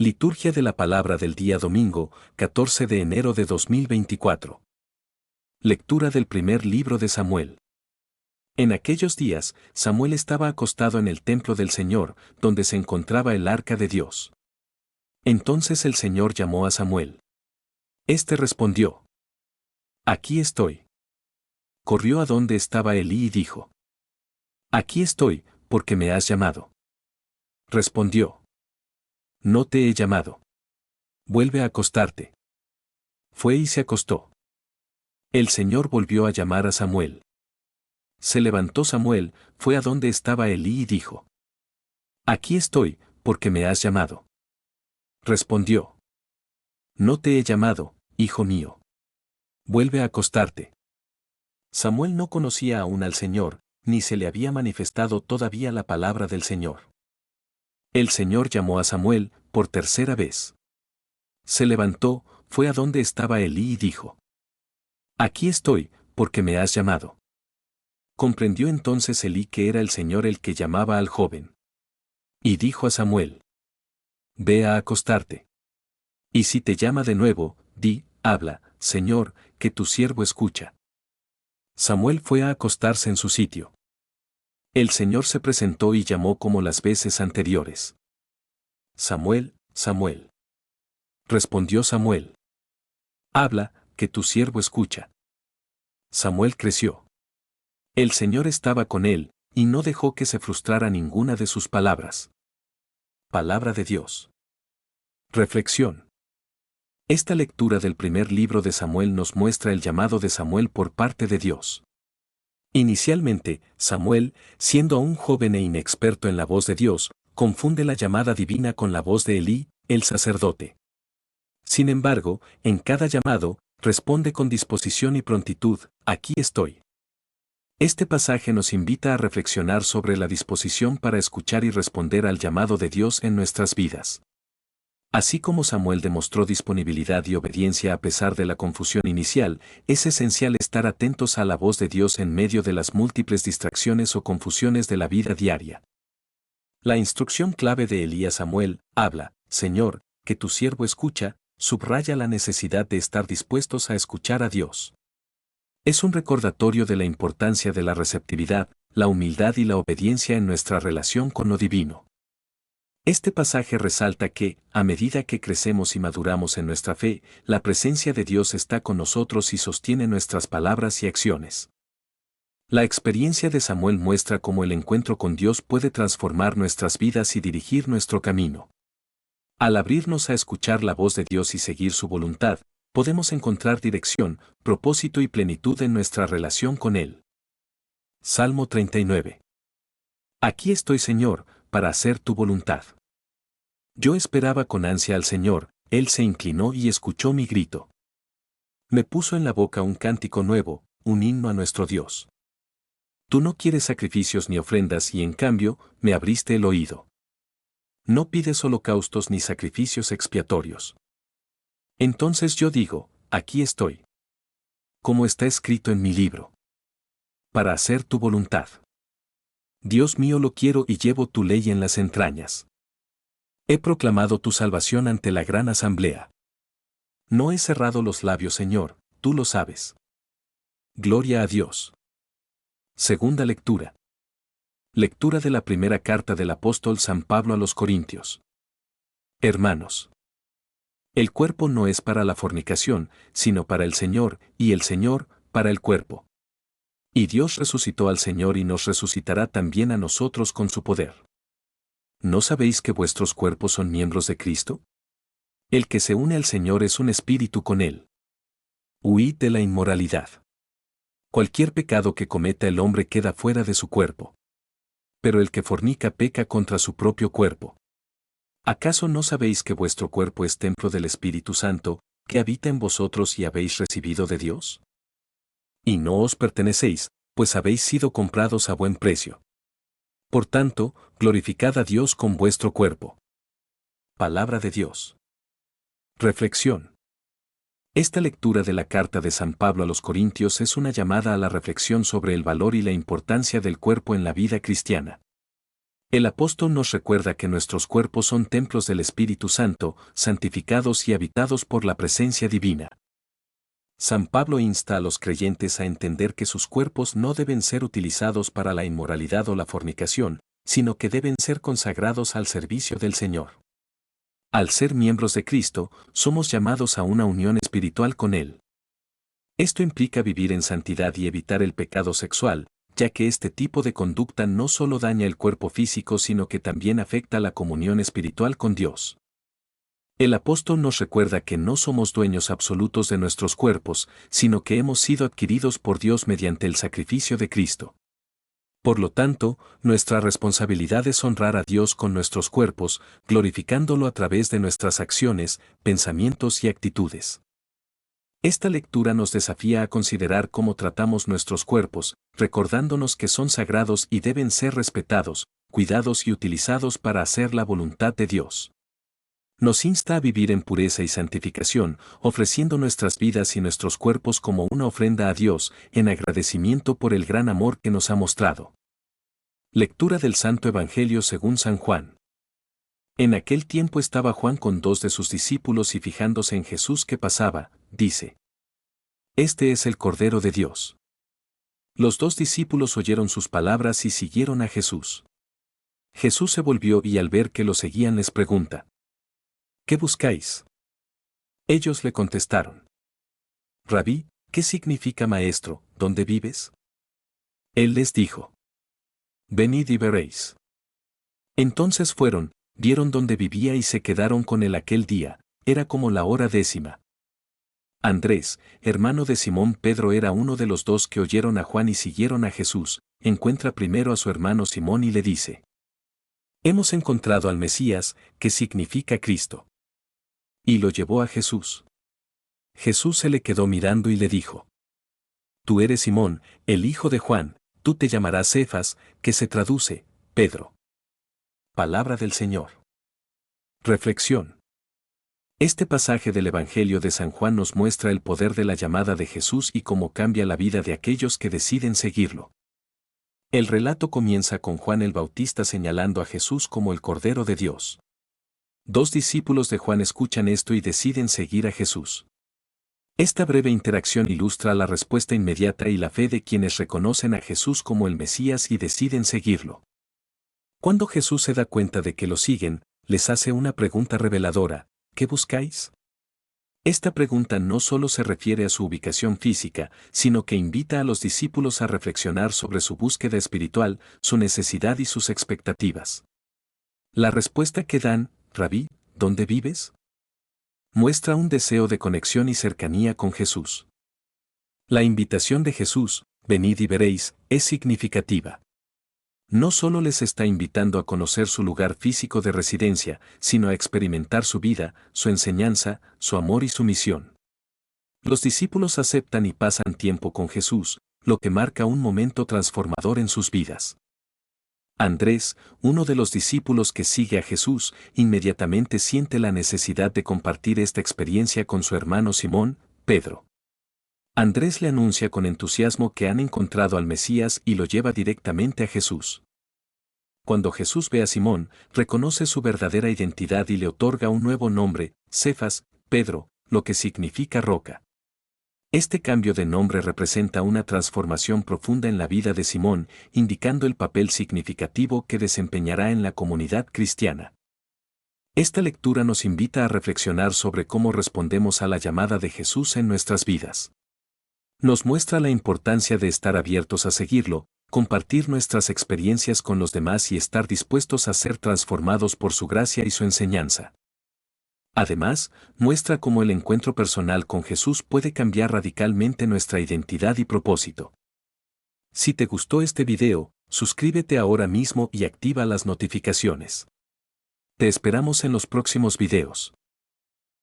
Liturgia de la Palabra del día domingo, 14 de enero de 2024. Lectura del primer libro de Samuel. En aquellos días, Samuel estaba acostado en el templo del Señor, donde se encontraba el arca de Dios. Entonces el Señor llamó a Samuel. Este respondió: Aquí estoy. Corrió a donde estaba Elí y dijo: Aquí estoy, porque me has llamado. Respondió: No te he llamado. Vuelve a acostarte. Fue y se acostó. El Señor volvió a llamar a Samuel. Se levantó Samuel, fue a donde estaba Elí y dijo: Aquí estoy, porque me has llamado. Respondió: No te he llamado, hijo mío. Vuelve a acostarte. Samuel no conocía aún al Señor, ni se le había manifestado todavía la palabra del Señor. El Señor llamó a Samuel por tercera vez. Se levantó, fue a donde estaba Elí y dijo: Aquí estoy, porque me has llamado. Comprendió entonces Elí que era el Señor el que llamaba al joven. Y dijo a Samuel: Ve a acostarte. Y si te llama de nuevo, di: Habla, Señor, que tu siervo escucha. Samuel fue a acostarse en su sitio. El Señor se presentó y llamó como las veces anteriores: Samuel, Samuel. Respondió Samuel: Habla, que tu siervo escucha. Samuel creció. El Señor estaba con él, y no dejó que se frustrara ninguna de sus palabras. Palabra de Dios. Reflexión. Esta lectura del primer libro de Samuel nos muestra el llamado de Samuel por parte de Dios. Inicialmente, Samuel, siendo aún joven e inexperto en la voz de Dios, confunde la llamada divina con la voz de Elí, el sacerdote. Sin embargo, en cada llamado, responde con disposición y prontitud: Aquí estoy. Este pasaje nos invita a reflexionar sobre la disposición para escuchar y responder al llamado de Dios en nuestras vidas. Así como Samuel demostró disponibilidad y obediencia a pesar de la confusión inicial, es esencial estar atentos a la voz de Dios en medio de las múltiples distracciones o confusiones de la vida diaria. La instrucción clave de Elí a Samuel: Habla, Señor, que tu siervo escucha, subraya la necesidad de estar dispuestos a escuchar a Dios. Es un recordatorio de la importancia de la receptividad, la humildad y la obediencia en nuestra relación con lo divino. Este pasaje resalta que, a medida que crecemos y maduramos en nuestra fe, la presencia de Dios está con nosotros y sostiene nuestras palabras y acciones. La experiencia de Samuel muestra cómo el encuentro con Dios puede transformar nuestras vidas y dirigir nuestro camino. Al abrirnos a escuchar la voz de Dios y seguir su voluntad, podemos encontrar dirección, propósito y plenitud en nuestra relación con Él. Salmo 39. Aquí estoy, Señor, para hacer tu voluntad. Yo esperaba con ansia al Señor, Él se inclinó y escuchó mi grito. Me puso en la boca un cántico nuevo, un himno a nuestro Dios. Tú no quieres sacrificios ni ofrendas y en cambio, me abriste el oído. No pides holocaustos ni sacrificios expiatorios. Entonces yo digo: Aquí estoy. Como está escrito en mi libro. Para hacer tu voluntad. Dios mío, lo quiero y llevo tu ley en las entrañas. He proclamado tu salvación ante la gran asamblea. No he cerrado los labios, Señor, tú lo sabes. Gloria a Dios. Segunda lectura. Lectura de la primera carta del apóstol San Pablo a los Corintios. Hermanos, el cuerpo no es para la fornicación, sino para el Señor, y el Señor, para el cuerpo. Y Dios resucitó al Señor y nos resucitará también a nosotros con su poder. ¿No sabéis que vuestros cuerpos son miembros de Cristo? El que se une al Señor es un espíritu con Él. Huid de la inmoralidad. Cualquier pecado que cometa el hombre queda fuera de su cuerpo. Pero el que fornica peca contra su propio cuerpo. ¿Acaso no sabéis que vuestro cuerpo es templo del Espíritu Santo, que habita en vosotros y habéis recibido de Dios? Y no os pertenecéis, pues habéis sido comprados a buen precio. Por tanto, glorificad a Dios con vuestro cuerpo. Palabra de Dios. Reflexión. Esta lectura de la carta de San Pablo a los Corintios es una llamada a la reflexión sobre el valor y la importancia del cuerpo en la vida cristiana. El apóstol nos recuerda que nuestros cuerpos son templos del Espíritu Santo, santificados y habitados por la presencia divina. San Pablo insta a los creyentes a entender que sus cuerpos no deben ser utilizados para la inmoralidad o la fornicación, sino que deben ser consagrados al servicio del Señor. Al ser miembros de Cristo, somos llamados a una unión espiritual con Él. Esto implica vivir en santidad y evitar el pecado sexual, ya que este tipo de conducta no solo daña el cuerpo físico sino que también afecta la comunión espiritual con Dios. El apóstol nos recuerda que no somos dueños absolutos de nuestros cuerpos, sino que hemos sido adquiridos por Dios mediante el sacrificio de Cristo. Por lo tanto, nuestra responsabilidad es honrar a Dios con nuestros cuerpos, glorificándolo a través de nuestras acciones, pensamientos y actitudes. Esta lectura nos desafía a considerar cómo tratamos nuestros cuerpos, recordándonos que son sagrados y deben ser respetados, cuidados y utilizados para hacer la voluntad de Dios. Nos insta a vivir en pureza y santificación, ofreciendo nuestras vidas y nuestros cuerpos como una ofrenda a Dios, en agradecimiento por el gran amor que nos ha mostrado. Lectura del Santo Evangelio según San Juan. En aquel tiempo estaba Juan con 2 de sus discípulos y fijándose en Jesús que pasaba, dice: Este es el Cordero de Dios. Los 2 discípulos oyeron sus palabras y siguieron a Jesús. Jesús se volvió y al ver que lo seguían les pregunta: ¿Qué buscáis? Ellos le contestaron: Rabí, ¿qué significa maestro? ¿Dónde vives? Él les dijo: Venid y veréis. Entonces fueron, vieron dónde vivía y se quedaron con él aquel día, era como la hora 10. Andrés, hermano de Simón Pedro, era uno de los 2 que oyeron a Juan y siguieron a Jesús. Encuentra primero a su hermano Simón y le dice: Hemos encontrado al Mesías, que significa Cristo. Y lo llevó a Jesús. Jesús se le quedó mirando y le dijo: Tú eres Simón, el hijo de Juan, tú te llamarás Cefas, que se traduce, Pedro. Palabra del Señor. Reflexión. Este pasaje del Evangelio de San Juan nos muestra el poder de la llamada de Jesús y cómo cambia la vida de aquellos que deciden seguirlo. El relato comienza con Juan el Bautista señalando a Jesús como el Cordero de Dios. 2 discípulos de Juan escuchan esto y deciden seguir a Jesús. Esta breve interacción ilustra la respuesta inmediata y la fe de quienes reconocen a Jesús como el Mesías y deciden seguirlo. Cuando Jesús se da cuenta de que lo siguen, les hace una pregunta reveladora: ¿qué buscáis? Esta pregunta no solo se refiere a su ubicación física, sino que invita a los discípulos a reflexionar sobre su búsqueda espiritual, su necesidad y sus expectativas. La respuesta que dan: Rabí, ¿dónde vives?, muestra un deseo de conexión y cercanía con Jesús. La invitación de Jesús, venid y veréis, es significativa. No solo les está invitando a conocer su lugar físico de residencia, sino a experimentar su vida, su enseñanza, su amor y su misión. Los discípulos aceptan y pasan tiempo con Jesús, lo que marca un momento transformador en sus vidas. Andrés, uno de los discípulos que sigue a Jesús, inmediatamente siente la necesidad de compartir esta experiencia con su hermano Simón, Pedro. Andrés le anuncia con entusiasmo que han encontrado al Mesías y lo lleva directamente a Jesús. Cuando Jesús ve a Simón, reconoce su verdadera identidad y le otorga un nuevo nombre, Cefas, Pedro, lo que significa roca. Este cambio de nombre representa una transformación profunda en la vida de Simón, indicando el papel significativo que desempeñará en la comunidad cristiana. Esta lectura nos invita a reflexionar sobre cómo respondemos a la llamada de Jesús en nuestras vidas. Nos muestra la importancia de estar abiertos a seguirlo, compartir nuestras experiencias con los demás y estar dispuestos a ser transformados por su gracia y su enseñanza. Además, muestra cómo el encuentro personal con Jesús puede cambiar radicalmente nuestra identidad y propósito. Si te gustó este video, suscríbete ahora mismo y activa las notificaciones. Te esperamos en los próximos videos.